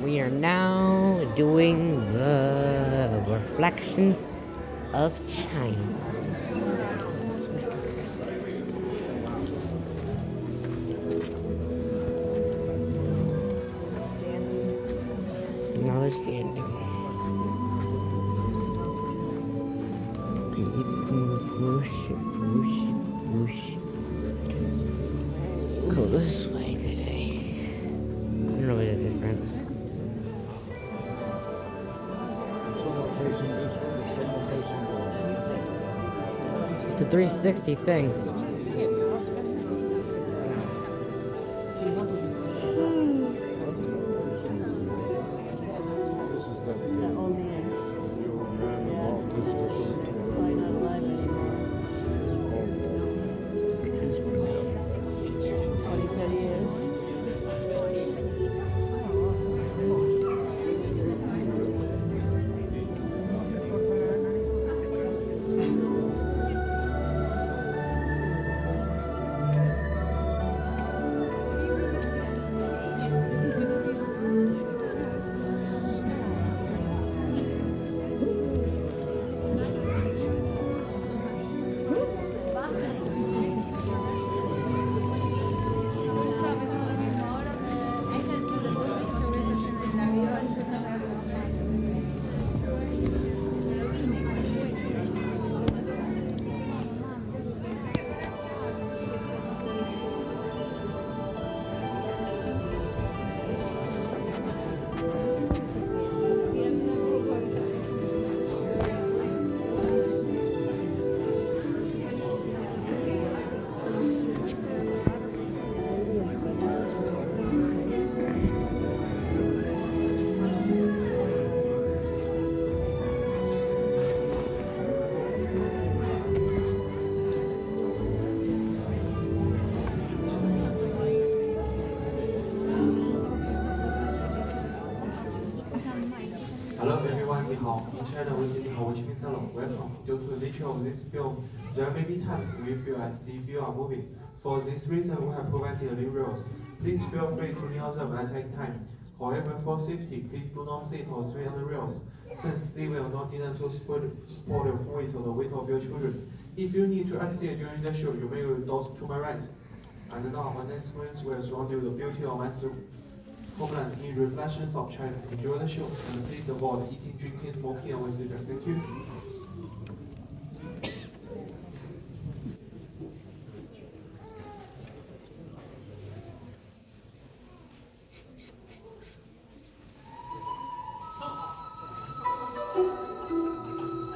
We are now doing the reflections of China. Now they're standing. Whoosh. Go this way today. I don't know what the difference. It's a 360 thing. Hello everyone, 你好 In China, we say 你好 which means hello. Welcome. Due to the nature of this film, there may be times we feel as if you are moving. For this reason, we have provided new rules. Please feel free to kneel them at any time. However, for safety, please do not sit or swing on the rails, since they will not intend to spoil your weight or the weight of your children. If you need to exit during the show, you may doors to my right. And now, my next screens will show you the beauty of my homeland in reflections of China. Enjoy the show and please avoid eating, drinking, smoking, and with cigarettes. Thank you.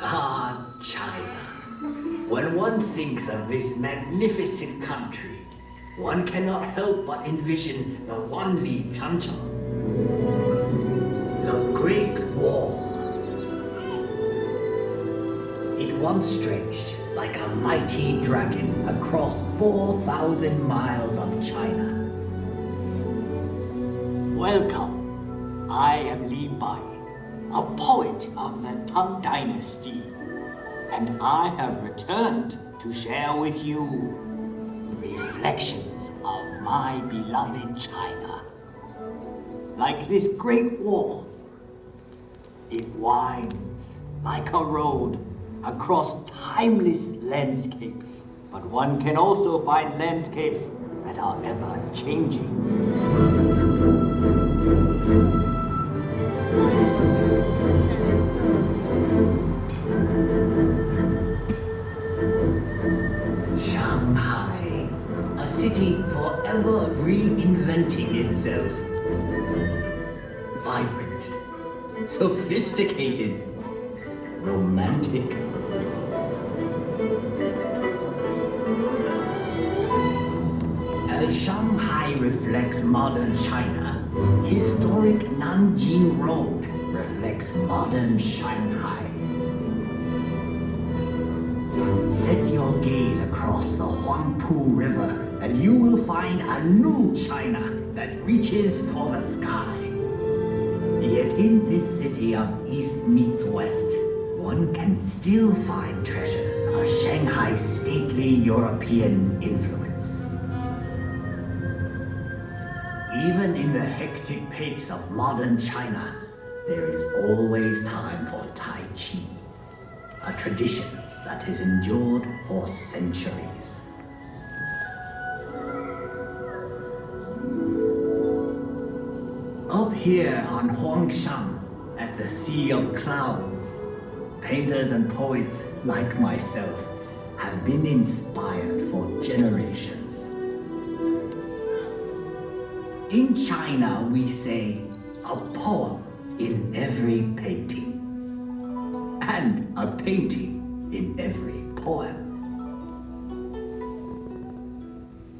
Ah, China. When one thinks of this magnificent country, one cannot help but envision the Wanli Chanchang, the Great Wall. It once stretched like a mighty dragon across 4,000 miles of China. Welcome. I am Li Bai, a poet of the Tang Dynasty, and I have returned to share with you reflections of my beloved China. Like this great wall, it winds like a road across timeless landscapes, but one can also find landscapes that are ever changing. Shanghai, a city forever reinventing itself. Vibrant, sophisticated, romantic. As Shanghai reflects modern China, historic Nanjing Road reflects modern Shanghai. Set your gaze across the Huangpu River and you will find a new China that reaches for the sky. Yet in this city of East meets West, one can still find treasures of Shanghai's stately European influence. Even in the hectic pace of modern China, there is always time for Tai Chi, a tradition that has endured for centuries. Up here on Huangshan, at the Sea of Clouds, painters and poets like myself have been inspired for generations. In China, we say a poem in every painting, and a painting in every poem.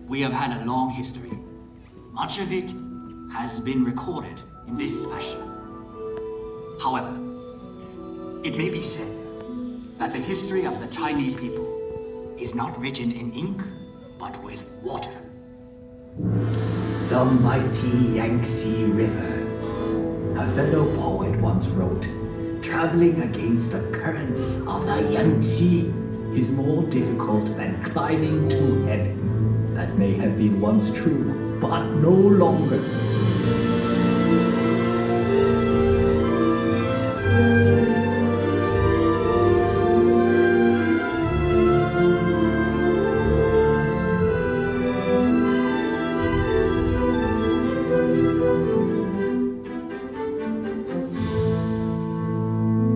We have had a long history. Much of it has been recorded in this fashion. However, it may be said that the history of the Chinese people is not written in ink, but with water. The mighty Yangtze River. A fellow poet once wrote, traveling against the currents of the Yangtze is more difficult than climbing to heaven. That may have been once true, but no longer.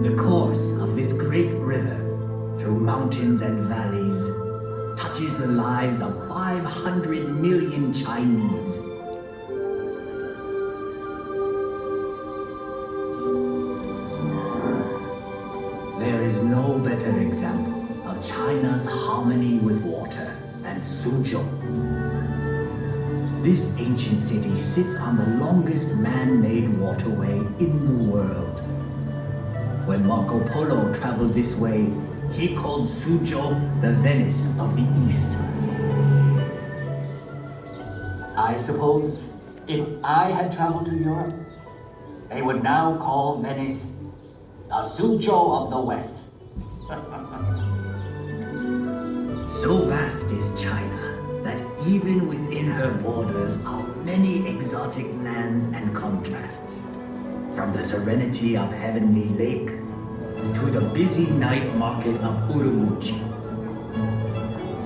The course of this great river through mountains and valleys touches the lives of 500 million Chinese. There is no better example of China's harmony with water than Suzhou. This ancient city sits on the longest man-made waterway in the world. When Marco Polo traveled this way, he called Suzhou the Venice of the East. I suppose if I had traveled to Europe, they would now call Venice the Suzhou of the West. So vast is China that even within her borders are many exotic lands and contrasts. From the serenity of Heavenly Lake to the busy night market of Urumqi.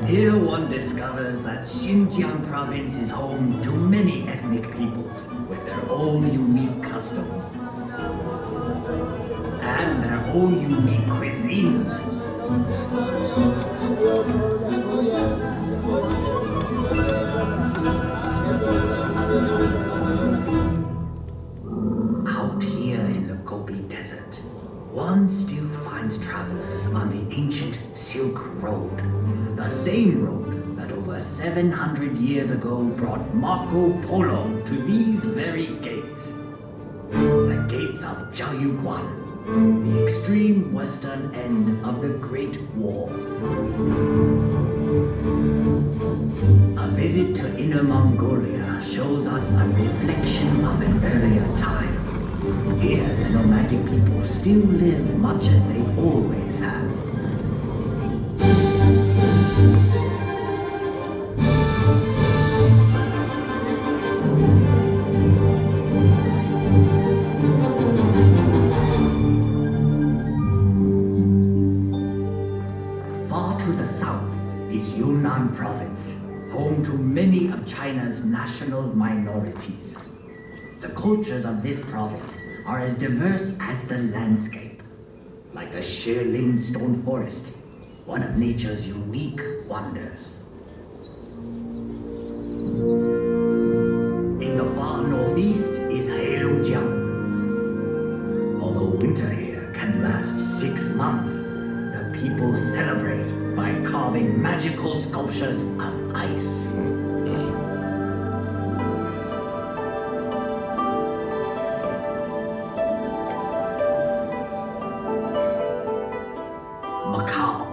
Here one discovers that Xinjiang province is home to many ethnic peoples with their own unique customs and their own unique cuisines. Out here in the Gobi Desert, one still finds travelers on the ancient Silk Road, the same road that over 700 years ago brought Marco Polo to these very gates. The gates of Jiaoyuguan, the extreme western end of the Great Wall. A visit to Inner Mongolia shows us a reflection of an earlier time. Here, the nomadic people still live much as they always have. Far to the south is Yunnan province, home to many of China's national minorities. The cultures of this province are as diverse as the landscape, like the Shilin stone forest, one of nature's unique wonders. In the far northeast is Heilongjiang. Although winter here can last 6 months, the people celebrate by carving magical sculptures of ice. Macau.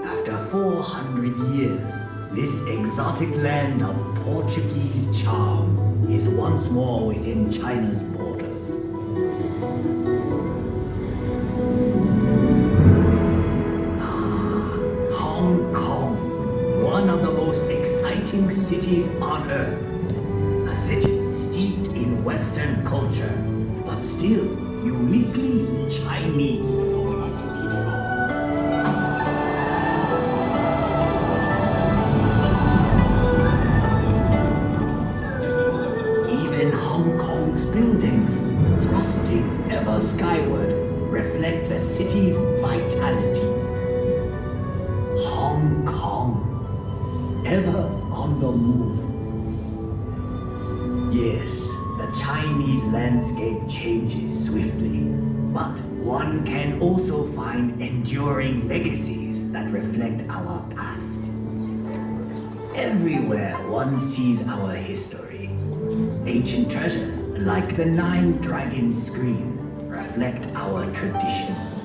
After 400 years, this exotic land of Portuguese charm is once more within China's borders. Hong Kong, one of the most exciting cities on earth. A Western culture, but still uniquely Chinese. Even Hong Kong's buildings, thrusting ever skyward, reflect the city's vitality. Hong Kong, ever on the move. Yes, the Chinese landscape changes swiftly, but one can also find enduring legacies that reflect our past. Everywhere one sees our history. Ancient treasures like the 9 Dragons screen reflect our traditions.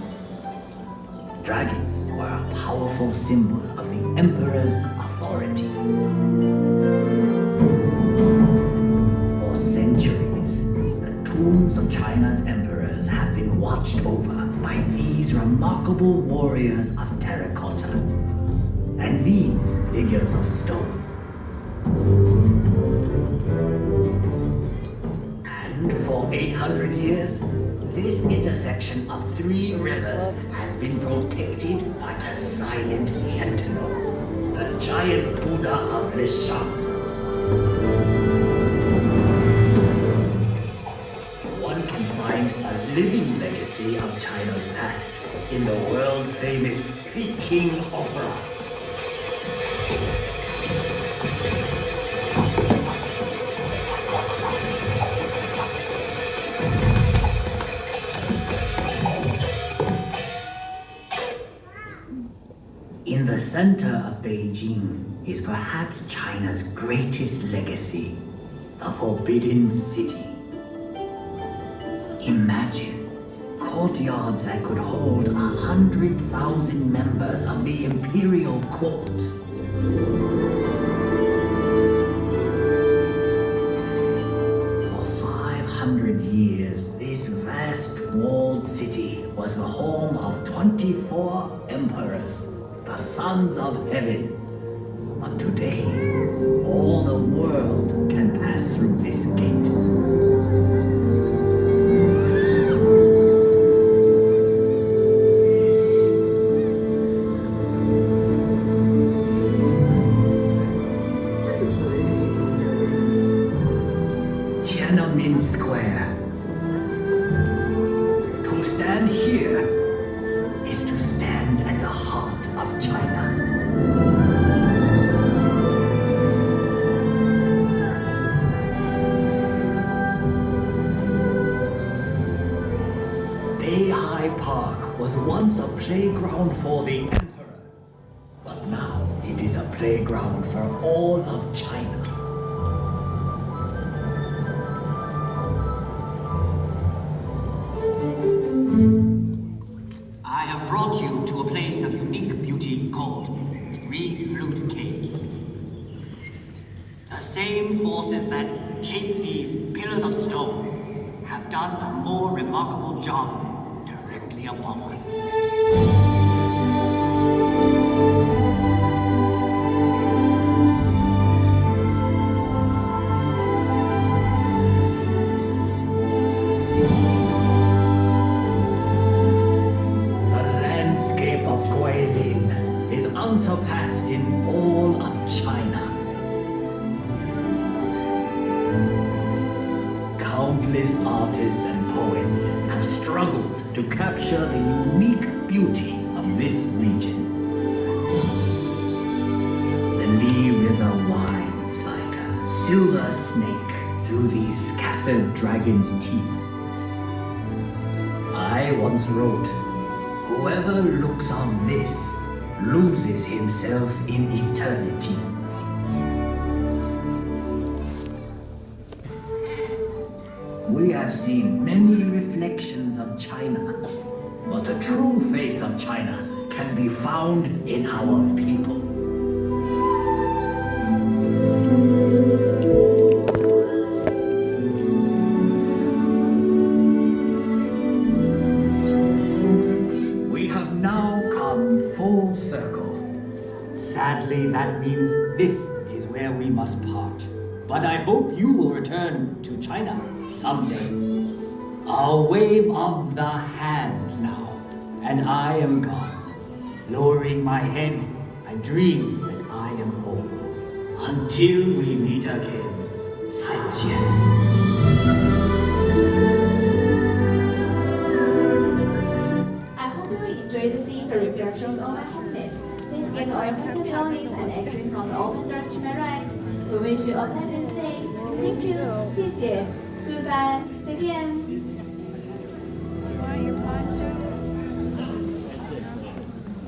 Dragons were a powerful symbol of the Emperor's authority. For centuries, the tombs of China's emperors have been watched over by these remarkable warriors of terracotta and these figures of stone. And for 800 years, this intersection of 3 rivers has been protected by a silent sentinel, the giant Buddha of Lishan. One can find a living legacy of China's past in the world-famous Peking Opera. In the center of Beijing is perhaps China's greatest legacy, the Forbidden City. Imagine courtyards that could hold 100,000 members of the imperial court. For 500 years, this vast walled city was the home of 24 emperors, the sons of heaven. But today, all the world can pass through this gate. Tiananmen Square. To stand here is to stand at the heart of China. Beihai Park was once a playground for the emperor, but now it is a playground for all of China. I have brought you to a place of unique beauty called Reed Flute Cave. The same forces that shape these pillars of stone have done a more remarkable job directly above us. Unsurpassed in all of China. Countless artists and poets have struggled to capture the unique beauty of this region. The Li River winds like a silver snake through these scattered dragons' teeth. I once wrote, "Whoever looks on this loses himself in eternity." We have seen many reflections of China, but the true face of China can be found in our people. We have now come full circle. Sadly, that means this is where we must part. But I hope you will return to China someday. A wave of the hand now, and I am gone. Lowering my head, I dream that I am home. Until we meet again. 再见. I hope you will enjoy the scenes and reflections of my homeless. Please get all your personal belongings and exit from the open doors to my right. We wish you a pleasant stay. Thank you. 谢谢. Goodbye. 再见. You want your poncho?